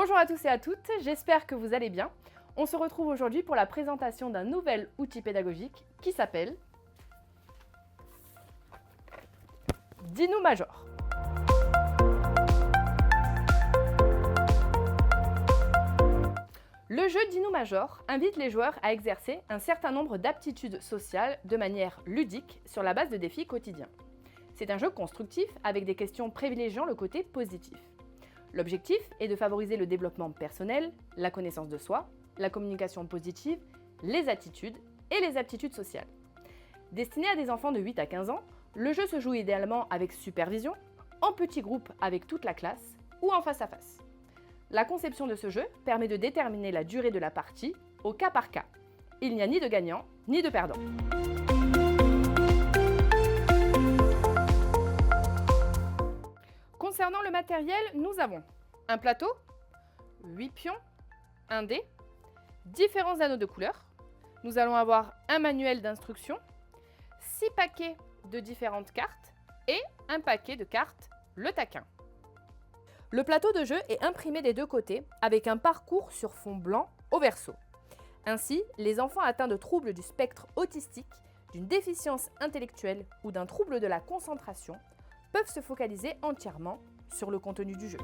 Bonjour à tous et à toutes, j'espère que vous allez bien. On se retrouve aujourd'hui pour la présentation d'un nouvel outil pédagogique qui s'appelle Dino Major. Le jeu Dino Major invite les joueurs à exercer un certain nombre d'aptitudes sociales de manière ludique sur la base de défis quotidiens. C'est un jeu constructif avec des questions privilégiant le côté positif. L'objectif est de favoriser le développement personnel, la connaissance de soi, la communication positive, les attitudes et les aptitudes sociales. Destiné à des enfants de 8 à 15 ans, le jeu se joue idéalement avec supervision, en petits groupes avec toute la classe ou en face à face. La conception de ce jeu permet de déterminer la durée de la partie au cas par cas. Il n'y a ni de gagnant ni de perdant. Concernant le matériel, nous avons un plateau, 8 pions, un dé, différents anneaux de couleurs. Nous allons avoir un manuel d'instruction, 6 paquets de différentes cartes et un paquet de cartes, le taquin. Le plateau de jeu est imprimé des deux côtés avec un parcours sur fond blanc au verso. Ainsi, les enfants atteints de troubles du spectre autistique, d'une déficience intellectuelle ou d'un trouble de la concentration peuvent se focaliser entièrement sur le contenu du jeu.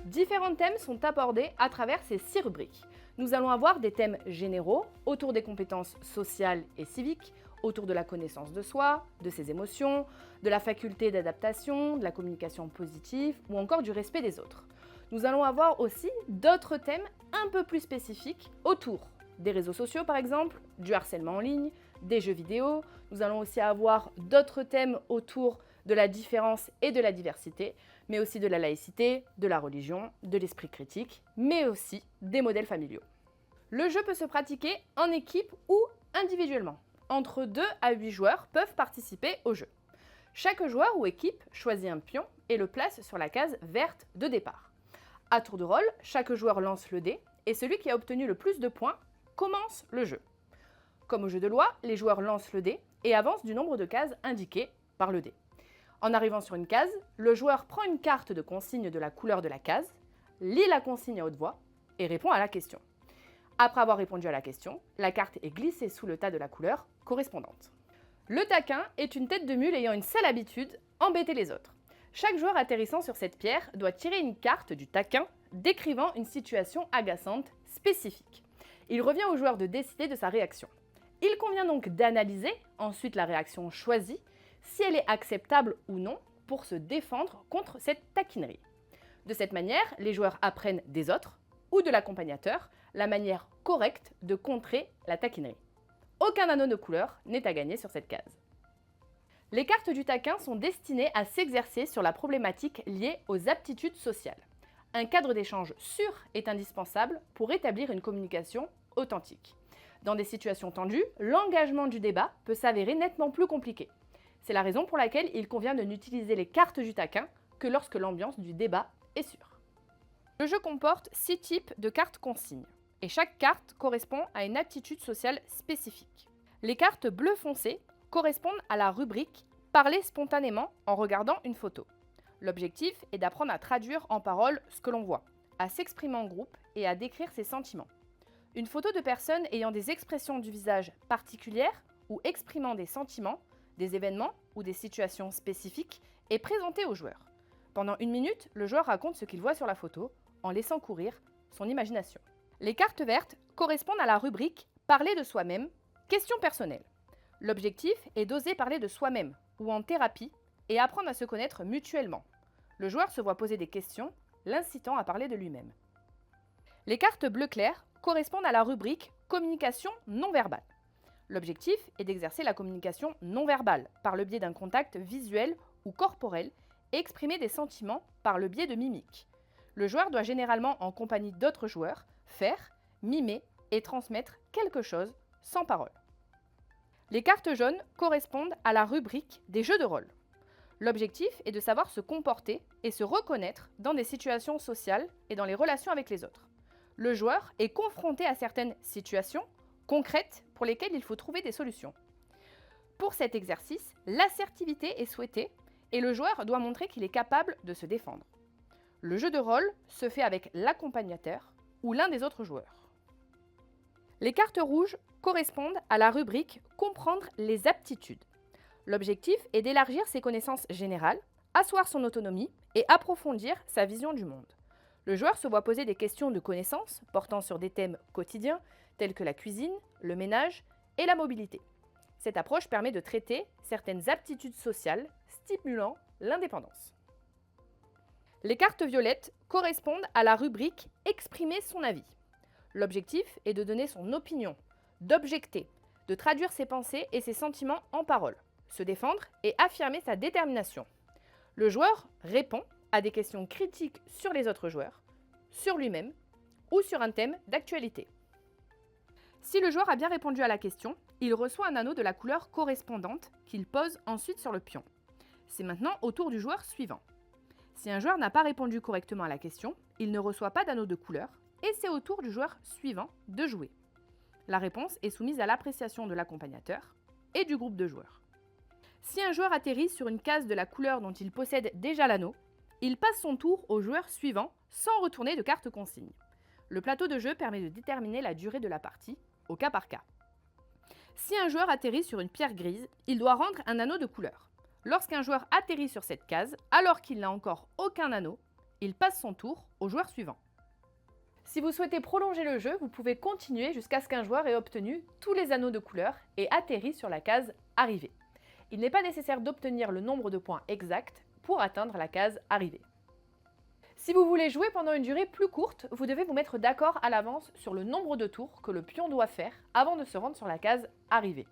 Différents thèmes sont abordés à travers ces 6 rubriques. Nous allons avoir des thèmes généraux autour des compétences sociales et civiques, autour de la connaissance de soi, de ses émotions, de la faculté d'adaptation, de la communication positive ou encore du respect des autres. Nous allons avoir aussi d'autres thèmes un peu plus spécifiques autour des réseaux sociaux par exemple, du harcèlement en ligne, des jeux vidéo. Nous allons aussi avoir d'autres thèmes autour de la différence et de la diversité, mais aussi de la laïcité, de la religion, de l'esprit critique, mais aussi des modèles familiaux. Le jeu peut se pratiquer en équipe ou individuellement. Entre 2 à 8 joueurs peuvent participer au jeu. Chaque joueur ou équipe choisit un pion et le place sur la case verte de départ. À tour de rôle, chaque joueur lance le dé et celui qui a obtenu le plus de points commence le jeu. Comme au jeu de loi, les joueurs lancent le dé et avancent du nombre de cases indiquées par le dé. En arrivant sur une case, le joueur prend une carte de consigne de la couleur de la case, lit la consigne à haute voix et répond à la question. Après avoir répondu à la question, la carte est glissée sous le tas de la couleur correspondante. Le taquin est une tête de mule ayant une seule habitude, embêter les autres. Chaque joueur atterrissant sur cette pierre doit tirer une carte du taquin décrivant une situation agaçante spécifique. Il revient au joueur de décider de sa réaction. Il convient donc d'analyser ensuite la réaction choisie, si elle est acceptable ou non, pour se défendre contre cette taquinerie. De cette manière, les joueurs apprennent des autres ou de l'accompagnateur la manière correcte de contrer la taquinerie. Aucun anneau de couleur n'est à gagner sur cette case. Les cartes du taquin sont destinées à s'exercer sur la problématique liée aux aptitudes sociales. Un cadre d'échange sûr est indispensable pour établir une communication authentique. Dans des situations tendues, l'engagement du débat peut s'avérer nettement plus compliqué. C'est la raison pour laquelle il convient de n'utiliser les cartes du taquin que lorsque l'ambiance du débat est sûre. Le jeu comporte 6 types de cartes consignes et chaque carte correspond à une aptitude sociale spécifique. Les cartes bleu foncé correspondent à la rubrique « Parler spontanément en regardant une photo ». L'objectif est d'apprendre à traduire en paroles ce que l'on voit, à s'exprimer en groupe et à décrire ses sentiments. Une photo de personnes ayant des expressions du visage particulières ou exprimant des sentiments, des événements ou des situations spécifiques est présentée au joueur. Pendant 1 minute, le joueur raconte ce qu'il voit sur la photo en laissant courir son imagination. Les cartes vertes correspondent à la rubrique « Parler de soi-même », question personnelle. L'objectif est d'oser parler de soi-même ou en thérapie et apprendre à se connaître mutuellement. Le joueur se voit poser des questions, l'incitant à parler de lui-même. Les cartes bleu clair correspondent à la rubrique « Communication non verbale ». L'objectif est d'exercer la communication non verbale par le biais d'un contact visuel ou corporel et exprimer des sentiments par le biais de mimiques. Le joueur doit généralement, en compagnie d'autres joueurs, faire, mimer et transmettre quelque chose sans parole. Les cartes jaunes correspondent à la rubrique des jeux de rôle. L'objectif est de savoir se comporter et se reconnaître dans des situations sociales et dans les relations avec les autres. Le joueur est confronté à certaines situations concrètes pour lesquelles il faut trouver des solutions. Pour cet exercice, l'assertivité est souhaitée, et le joueur doit montrer qu'il est capable de se défendre. Le jeu de rôle se fait avec l'accompagnateur ou l'un des autres joueurs. Les cartes rouges correspondent à la rubrique « Comprendre les aptitudes ». L'objectif est d'élargir ses connaissances générales, asseoir son autonomie et approfondir sa vision du monde. Le joueur se voit poser des questions de connaissances portant sur des thèmes quotidiens tels que la cuisine, le ménage et la mobilité. Cette approche permet de traiter certaines aptitudes sociales stimulant l'indépendance. Les cartes violettes correspondent à la rubrique « Exprimer son avis ». L'objectif est de donner son opinion, d'objecter, de traduire ses pensées et ses sentiments en paroles, se défendre et affirmer sa détermination. Le joueur répond à des questions critiques sur les autres joueurs, sur lui-même ou sur un thème d'actualité. Si le joueur a bien répondu à la question, il reçoit un anneau de la couleur correspondante qu'il pose ensuite sur le pion. C'est maintenant au tour du joueur suivant. Si un joueur n'a pas répondu correctement à la question, il ne reçoit pas d'anneau de couleur et c'est au tour du joueur suivant de jouer. La réponse est soumise à l'appréciation de l'accompagnateur et du groupe de joueurs. Si un joueur atterrit sur une case de la couleur dont il possède déjà l'anneau, il passe son tour au joueur suivant sans retourner de carte consigne. Le plateau de jeu permet de déterminer la durée de la partie, au cas par cas. Si un joueur atterrit sur une pierre grise, il doit rendre un anneau de couleur. Lorsqu'un joueur atterrit sur cette case, alors qu'il n'a encore aucun anneau, il passe son tour au joueur suivant. Si vous souhaitez prolonger le jeu, vous pouvez continuer jusqu'à ce qu'un joueur ait obtenu tous les anneaux de couleur et atterri sur la case « Arrivée ». Il n'est pas nécessaire d'obtenir le nombre de points exact pour atteindre la case « Arrivée ». Si vous voulez jouer pendant une durée plus courte, vous devez vous mettre d'accord à l'avance sur le nombre de tours que le pion doit faire avant de se rendre sur la case « Arrivée ».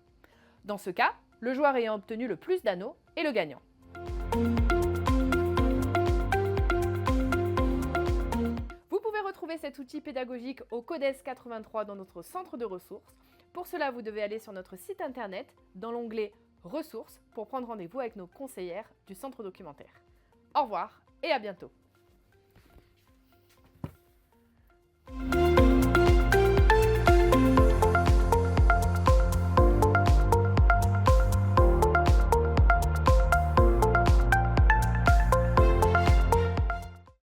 Dans ce cas, le joueur ayant obtenu le plus d'anneaux est le gagnant. Retrouvez cet outil pédagogique au CODES 83 dans notre centre de ressources. Pour cela, vous devez aller sur notre site internet dans l'onglet Ressources pour prendre rendez-vous avec nos conseillères du centre documentaire. Au revoir et à bientôt.